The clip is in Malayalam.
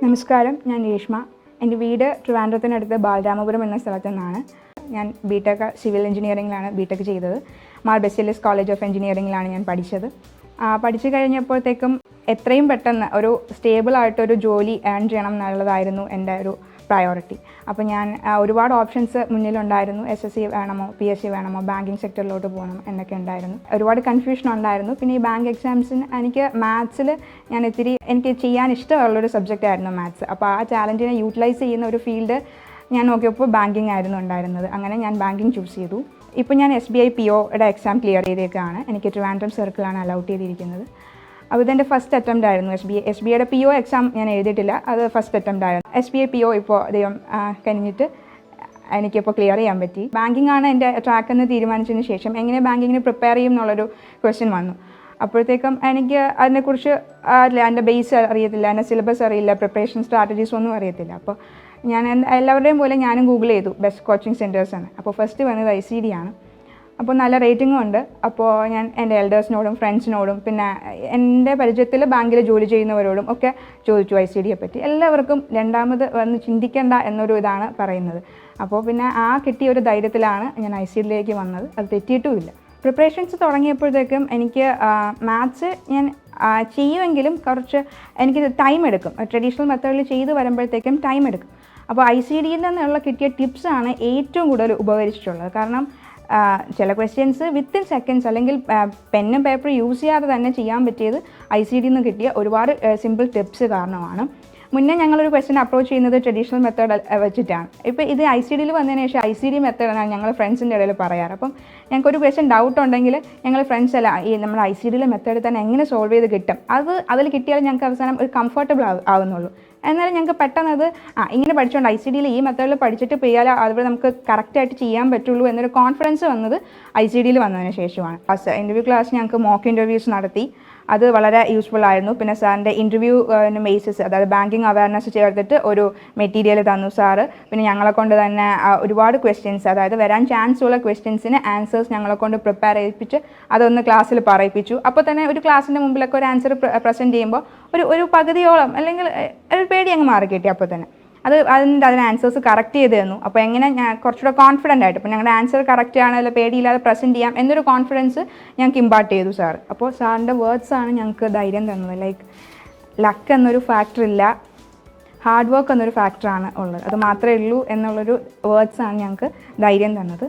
നമസ്കാരം, ഞാൻ രേഷ്മ. എൻ്റെ വീട് ട്രിവാൻഡ്രത്തിനടുത്ത് ബാലരാമപുരം എന്ന സ്ഥലത്തു നിന്നാണ്. ഞാൻ ബിടെക് സിവിൽ എഞ്ചിനീയറിംഗിലാണ് ബിടെക് ചെയ്തത്. മാർ ബെസിലിയസ് കോളേജ് ഓഫ് എഞ്ചിനീയറിംഗിലാണ് ഞാൻ പഠിച്ചത്. പഠിച്ചു കഴിഞ്ഞപ്പോഴത്തേക്കും എത്രയും പെട്ടെന്ന് ഒരു സ്റ്റേബിളായിട്ടൊരു ജോലി ഏൺ ചെയ്യണം എന്നുള്ളതായിരുന്നു എൻ്റെ ഒരു പ്രയോറിറ്റി. അപ്പോൾ ഞാൻ ഒരുപാട് ഓപ്ഷൻസ് മുന്നിലുണ്ടായിരുന്നു. SSC വേണമോ, PSC വേണമോ, ബാങ്കിങ് സെക്ടറിലോട്ട് പോകണം എന്നൊക്കെ ഉണ്ടായിരുന്നു. ഒരുപാട് കൺഫ്യൂഷൻ ഉണ്ടായിരുന്നു. പിന്നെ ഈ ബാങ്ക് എക്സാംസിന് എനിക്ക് മാത്സിൽ എനിക്ക് ചെയ്യാൻ ഇഷ്ടമുള്ളൊരു സബ്ജക്റ്റ് ആയിരുന്നു മാത്സ്. അപ്പോൾ ആ ചാലഞ്ചിനെ യൂട്ടിലൈസ് ചെയ്യുന്ന ഒരു ഫീൽഡ് ഞാൻ നോക്കിയപ്പോൾ ബാങ്കിങ് ആയിരുന്നു ഉണ്ടായിരുന്നത്. അങ്ങനെ ഞാൻ ബാങ്കിങ് ചൂസ് ചെയ്തു. ഇപ്പോൾ ഞാൻ SBI POയുടെ എക്സാം ക്ലിയർ ചെയ്തേക്കാണ്. എനിക്ക് ട്രിവാൻഡ്രം സർക്കിളാണ് അലൗട്ട് ചെയ്തിരിക്കുന്നത്. അപ്പോൾ ഇതെൻ്റെ ഫസ്റ്റ് അറ്റംപ്റ്റ് ആയിരുന്നു. SBIയുടെ PO എക്സാം ഞാൻ എഴുതിയിട്ടില്ല, അത് ഫസ്റ്റ് അറ്റംപ്റ്റ് ആയിരുന്നു. SBI PO ഇപ്പോൾ ദൈവം കഴിഞ്ഞിട്ട് എനിക്കിപ്പോൾ ക്ലിയർ ചെയ്യാൻ പറ്റി. ബാങ്കിങ് ആണ് എൻ്റെ ട്രാക്ക് എന്ന് തീരുമാനിച്ചതിന് ശേഷം എങ്ങനെ ബാങ്കിങ്ങിന് പ്രിപ്പയർ ചെയ്യും എന്നുള്ളൊരു ക്വസ്റ്റ്യൻ വന്നു. അപ്പോഴത്തേക്കും എനിക്ക് അതിനെക്കുറിച്ച് എൻ്റെ ബേസ് അറിയത്തില്ല, എൻ്റെ സിലബസ് അറിയില്ല, പ്രിപ്പറേഷൻ സ്ട്രാറ്റജീസ് ഒന്നും അറിയത്തില്ല. അപ്പോൾ ഞാൻ എല്ലാവരുടെയും പോലെ ഞാനും ഗൂഗിൾ ചെയ്തു ബെസ്റ്റ് കോച്ചിങ് സെൻറ്റേഴ്സാണ്. അപ്പോൾ ഫസ്റ്റ് വന്നത് ICD ആണ്. അപ്പോൾ നല്ല റേറ്റിംഗും ഉണ്ട്. അപ്പോൾ ഞാൻ എൻ്റെ എൽഡേഴ്സിനോടും ഫ്രണ്ട്സിനോടും പിന്നെ എൻ്റെ പരിചയത്തിൽ ബാങ്കിൽ ജോലി ചെയ്യുന്നവരോടും ഒക്കെ ചോദിച്ചു ICDയെ പറ്റി. എല്ലാവർക്കും രണ്ടാമത് വന്ന് ചിന്തിക്കേണ്ട എന്നൊരു ഇതാണ് പറയുന്നത്. അപ്പോൾ പിന്നെ കിട്ടിയ ഒരു ധൈര്യത്തിലാണ് ഞാൻ ICDയിലേക്ക് വന്നത്. അത് തെറ്റിയിട്ടുമില്ല. പ്രിപ്പറേഷൻസ് തുടങ്ങിയപ്പോഴത്തേക്കും എനിക്ക് മാത്സ് ഞാൻ ചെയ്യുമെങ്കിലും കുറച്ച് എനിക്ക് ടൈം എടുക്കും. ട്രഡീഷണൽ മെത്തേഡിൽ ചെയ്ത് വരുമ്പോഴത്തേക്കും ടൈം എടുക്കും. അപ്പോൾ ICDയിൽ നിന്നുള്ള കിട്ടിയ ടിപ്സാണ് ഏറ്റവും കൂടുതൽ ഉപകരിച്ചിട്ടുള്ളത്. കാരണം ചില ക്വസ്റ്റ്യൻസ് വിത്തിൻ സെക്കൻഡ്സ് അല്ലെങ്കിൽ പെന്നും പേപ്പർ യൂസ് ചെയ്യാതെ തന്നെ ചെയ്യാൻ പറ്റിയത് ICDയിൽ നിന്ന് കിട്ടിയ ഒരുപാട് സിമ്പിൾ ടിപ്സ് കാരണമാണ്. മുന്നേ ഞങ്ങളൊരു ക്വസ്റ്റ്യൻ അപ്രോച്ച് ചെയ്യുന്നത് ട്രഡീഷണൽ മെത്തേഡ് വെച്ചിട്ടാണ്. ഇപ്പോൾ ഇത് ICDയിൽ വന്നതിന് ശേഷം ICD മെത്തേഡാണ് ഞങ്ങൾ ഫ്രണ്ട്സിൻ്റെ ഇടയിൽ പറയാറ്. അപ്പം ഞങ്ങൾക്കൊരു ക്വസ്റ്റ്യൻ ഡൗട്ട് ഉണ്ടെങ്കിൽ ഞങ്ങൾ ഫ്രണ്ട്സ് അല്ല നമ്മൾ ICDയിലെ മെത്തേഡ് തന്നെ എങ്ങനെ സോൾവ് ചെയ്ത് കിട്ടും, അതിൽ കിട്ടിയാൽ ഞങ്ങൾക്ക് അവസാനം ഒരു കംഫർട്ടബിൾ ആവുന്നുള്ളൂ. എന്നാലും ഞങ്ങൾക്ക് പെട്ടെന്നത് ഇങ്ങനെ പഠിച്ചുകൊണ്ട് ICDയിൽ ഈ മെത്തേഡിൽ പഠിച്ചിട്ട് പോയാൽ അതുപോലെ നമുക്ക് കറക്റ്റായിട്ട് ചെയ്യാൻ പറ്റുള്ളൂ എന്നൊരു കോൺഫിഡൻസ് വന്നത് ICDയിൽ വന്നതിന് ശേഷമാണ്. ഇൻ്റർവ്യൂ ക്ലാസ് ഞങ്ങൾക്ക് മോക്ക് ഇൻ്റർവ്യൂസ് നടത്തി. അത് വളരെ യൂസ്ഫുൾ ആയിരുന്നു. പിന്നെ സാറിൻ്റെ ഇൻ്റർവ്യൂ ബേസിസ്, അതായത് ബാങ്കിങ് അവയർനെസ് ചേർത്തിട്ട് ഒരു മെറ്റീരിയൽ തന്നു സാറ്. പിന്നെ ഞങ്ങളെ കൊണ്ട് തന്നെ ഒരുപാട് ക്വസ്റ്റ്യൻസ്, അതായത് വരാൻ ചാൻസ് ഉള്ള ക്വസ്റ്റ്യൻസിന് ആൻസേഴ്സ് ഞങ്ങളെ കൊണ്ട് പ്രിപ്പയർ ചെയ്യിപ്പിച്ച് അതൊന്ന് ക്ലാസ്സിൽ പറയിപ്പിച്ചു. അപ്പോൾ തന്നെ ഒരു ക്ലാസ്സിൻ്റെ മുമ്പിലൊക്കെ ഒരു ആൻസർ പ്രസൻറ്റ് ചെയ്യുമ്പോൾ ഒരു പകുതിയോളം അല്ലെങ്കിൽ ഒരു പേടി അങ്ങ് മാറി കിട്ടി. അപ്പോൾ തന്നെ അതിന് ആൻസേഴ്സ് കറക്റ്റ് ചെയ്ത് തന്നു. അപ്പോൾ എങ്ങനെ ഞാൻ കുറച്ചുകൂടെ കോൺഫിഡൻ്റ് ആയിട്ട് ഇപ്പോൾ ഞങ്ങളുടെ ആൻസർ കറക്റ്റ് ആണല്ലോ, പേടിയില്ലാതെ പ്രസൻറ്റ് ചെയ്യാം എന്നൊരു കോൺഫിഡൻസ് ഞങ്ങൾക്ക് ഇമ്പാർട്ട് ചെയ്തു സാർ. അപ്പോൾ സാറിൻ്റെ വേർഡ്സാണ് ഞങ്ങൾക്ക് ധൈര്യം തന്നത്. ലൈക്ക് ലക്ക് എന്നൊരു ഫാക്ടർ ഇല്ല, ഹാർഡ് വർക്ക് എന്നൊരു ഫാക്ടറാണ് ഉള്ളത്, അത് മാത്രമേ ഉള്ളൂ എന്നുള്ളൊരു വേർഡ്സാണ് ഞങ്ങൾക്ക് ധൈര്യം തന്നത്.